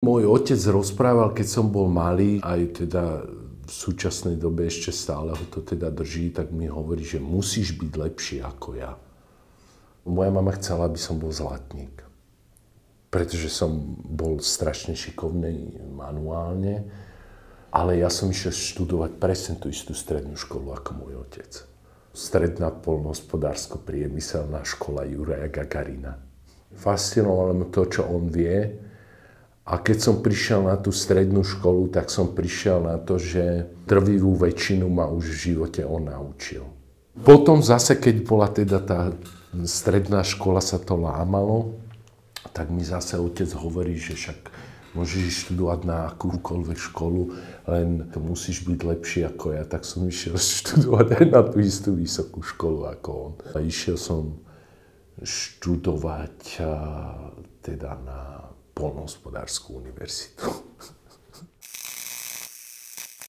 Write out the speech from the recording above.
Môj otec rozprával, keď som bol malý, aj teda v súčasnej dobe ešte stále ho to teda drží, tak mi hovorí, že musíš byť lepší ako ja. Moja mama chcela, aby som bol zlatník, pretože som bol strašne šikovný manuálne, ale ja som išiel študovať presne tú istú strednú školu ako môj otec. Stredná poľnohospodársko-priemyselná škola Juraja Gagarina. Fascinovalo ma to, čo on vie. A keď som prišiel na tú strednú školu, tak som prišiel na to, že drvivú väčšinu ma už v živote on naučil. Potom zase, keď bola teda tá stredná škola, sa to lámalo, tak mi zase otec hovorí, že však môžeš študovať na akúkoľvek školu, len to musíš byť lepší ako ja. Tak som išiel študovať aj na tú istú vysokú školu ako on. A išiel som študovať teda na Poľnohospodársku univerzitu.